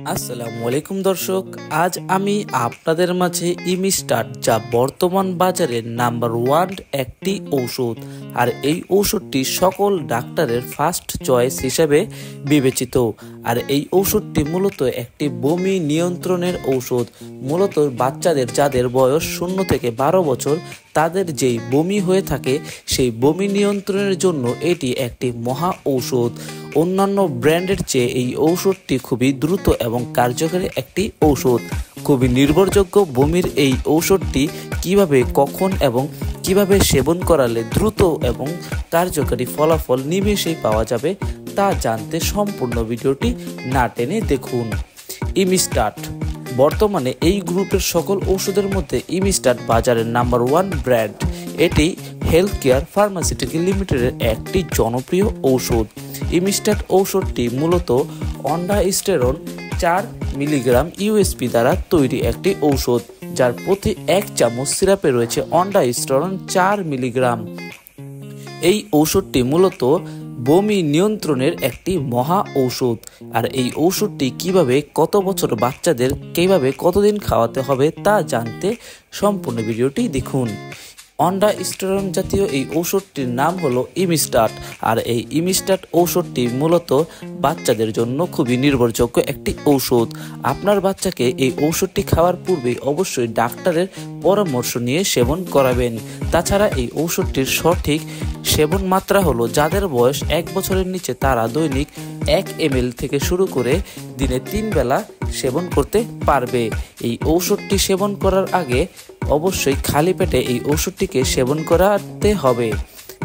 আসসালামু আলাইকুম দর্শক, আজ আমি আপনাদের মাঝে ইমিস্টার্ট, যা বর্তমান বাজারের নাম্বার 1 একটি ঔষধ। আর এই ঔষধটি সকল ডাক্তারের ফার্স্ট চয়েস হিসেবে বিবেচিত। আর এই ঔষধটি মূলত একটি বমি নিয়ন্ত্রণের ঔষধ। মূলত বাচ্চাদের যাদের বয়স 0 থেকে 12 বছর তাদের যেই বমি হয়ে থাকে সেই বমি নিয়ন্ত্রণের জন্য এটি একটি মহা ঔষধ। অন্যান্য ব্র্যান্ডের চেয়ে এই ঔষধটি খুবই দ্রুত এবং কার্যকরী একটি ঔষধ। খুবই নির্ভরযোগ্য বমির এই ঔষধটি কিভাবে, কখন এবং কিভাবে সেবন করালে দ্রুত এবং কার্যকরী ফলাফল নিমেষেই পাওয়া যাবে তা জানতে সম্পূর্ণ ভিডিওটি না টেনে দেখুন। ইমিস্টার্ট বর্তমানে এই গ্রুপের সকল ঔষধের মধ্যে ইমিস্টার্ট বাজারের নাম্বার 1 ব্র্যান্ড। এটি হেলথ কেয়ার ফার্মাসিউটিক্যাল লিমিটেডের একটি জনপ্রিয় ঔষধ। ইমিস্টার্ট ঔষধটি মূলত অন্ডাস্টেরন 4 মিলিগ্রাম ইউএসপি দ্বারা তৈরি একটি ঔষধ, যার প্রতি 1 চামচ সিরাপে রয়েছে অন্ডাস্টেরন 4 মিলিগ্রাম। এই ঔষধটি মূলত বমি নিয়ন্ত্রণের একটি মহা ঔষধ। আর এই ঔষধটি কিভাবে, কত বছর বাচ্চাদের কিভাবে কতদিন খাওয়াতে হবে তা জানতে সম্পূর্ণ ভিডিওটি দেখুন। অন্ডাস্টেরন জাতীয় এই ঔষধটির নাম হলো ইমিস্টার্ট। আর এই ইমিস্টার্ট ঔষধটি মূলত বাচ্চাদের জন্য খুবই নির্ভরযোগ্য একটি ঔষধ। আপনার বাচ্চাকে এই ঔষধটি খাওয়ার পূর্বে অবশ্যই ডাক্তারের পরামর্শ নিয়ে সেবন করাবেন। তাছাড়া এই ঔষধটির সঠিক সেবন মাত্রা হলো, যাদের বয়স 1 বছরের নিচে তারা দৈনিক 1 ml থেকে শুরু করে দিনে 3 বেলা সেবন করতে পারবে। এই ঔষধটি সেবন করার আগে অবশ্যই খালি পেটে এই ঔষধটিকে সেবন করাতে হবে।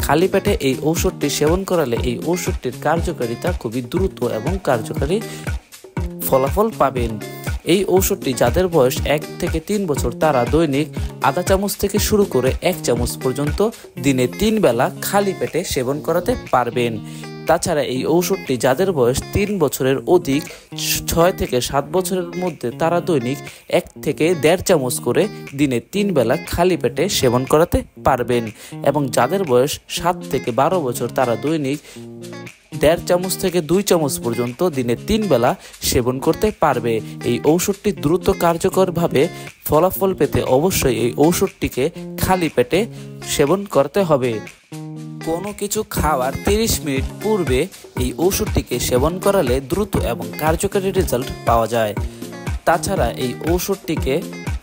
খালি পেটে এই ঔষধটি সেবন করালে এই ঔষধটির কার্যকারিতা খুবই দ্রুত এবং কার্যকারী ফলাফল পাবেন। এই ঔষধটি যাদের বয়স 1 থেকে 3 বছর তারা দৈনিক আধা চামচ থেকে শুরু করে 1 চামচ পর্যন্ত দিনে 3 বেলা খালি পেটে সেবন করাতে পারবেন। তাছাড়া এই ঔষধটি যাদের বয়স 3 বছরের অধিক, 6 থেকে 7 বছরের মধ্যে তারা দৈনিক 1 থেকে 1.5 চামচ করে দিনে 3 বেলা খালি পেটে সেবন করাতে পারবেন। এবং যাদের বয়স 7 থেকে 12 বছর তারা দৈনিক 1.5 চামচ থেকে 2 চামচ পর্যন্ত দিনে 3 বেলা সেবন করতে পারবে। এই ঔষধটি দ্রুত কার্যকরভাবে ফলাফল পেতে অবশ্যই এই ঔষধটিকে খালি পেটে সেবন করতে হবে। কোনো কিছু খাওয়ার 30 মিনিট পূর্বে এই ঔষধটিকে সেবন করালে দ্রুত এবং কার্যকরী রেজাল্ট পাওয়া যায়। তাছাড়া এই ঔষধটিকে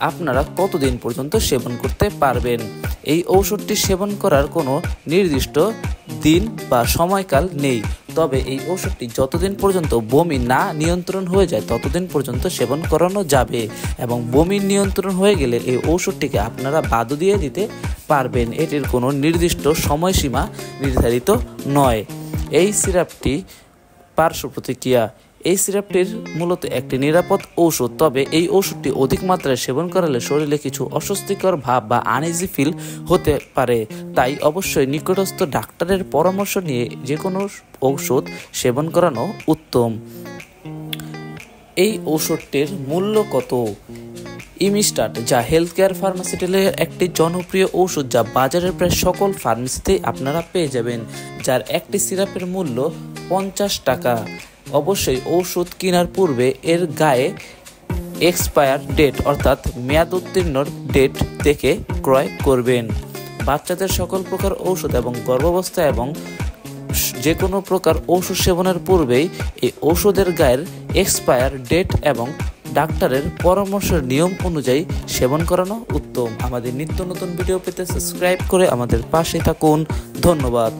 আপনারা কতদিন পর্যন্ত সেবন করতে পারবেন? এই ঔষধটি সেবন করার কোনো নির্দিষ্ট দিন বা সময়কাল নেই, তবে এই ঔষধটি যতদিন পর্যন্ত বমি না নিয়ন্ত্রণ হয়ে যায় ততদিন পর্যন্ত সেবন করানো যাবে। এবং বমি নিয়ন্ত্রণ হয়ে গেলে এই ঔষধটিকে আপনারা বাদ দিয়ে দিতে পারবেন। এটির কোনো নির্দিষ্ট সময়সীমা নির্ধারিত নয়। এই সিরাপটি পার্শ্ব প্রতিক্রিয়া, এই সিরাপটির মূলত একটি নিরাপদ ঔষধ, তবে এই ঔষধটি অধিক মাত্রায় সেবন করালে শরীরে কিছু অস্বস্তিকর ভাব বা আনইজি ফিল হতে পারে। তাই অবশ্যই নিকটস্থ ডাক্তারের পরামর্শ নিয়ে যে কোনো ঔষধ সেবন করানো উত্তম। এই ঔষধটির মূল্য কত? ইমিস্টার্ট, যা হেলথ কেয়ার ফার্মাসিউটিক্যালের একটি জনপ্রিয় ঔষধ, যা বাজারের প্রায় সকল ফার্মেসিতেই আপনারা পেয়ে যাবেন, যার একটি সিরাপের মূল্য 50 টাকা। অবশ্যই ঔষধ কেনার পূর্বে এর গায়ে এক্সপায়ার ডেট অর্থাৎ মেয়াদ উত্তীর্ণ ডেট দেখে ক্রয় করবেন। বাচ্চাদের সকল প্রকার ঔষধ এবং গর্ভাবস্থা এবং যে কোনো প্রকার ঔষধ সেবনের পূর্বেই এই ঔষধের গায়ের এক্সপায়ার ডেট এবং ডাক্তারের পরামর্শের নিয়ম অনুযায়ী সেবন করানো উত্তম। আমাদের নিত্য নতুন ভিডিও পেতে সাবস্ক্রাইব করে আমাদের পাশে থাকুন। ধন্যবাদ।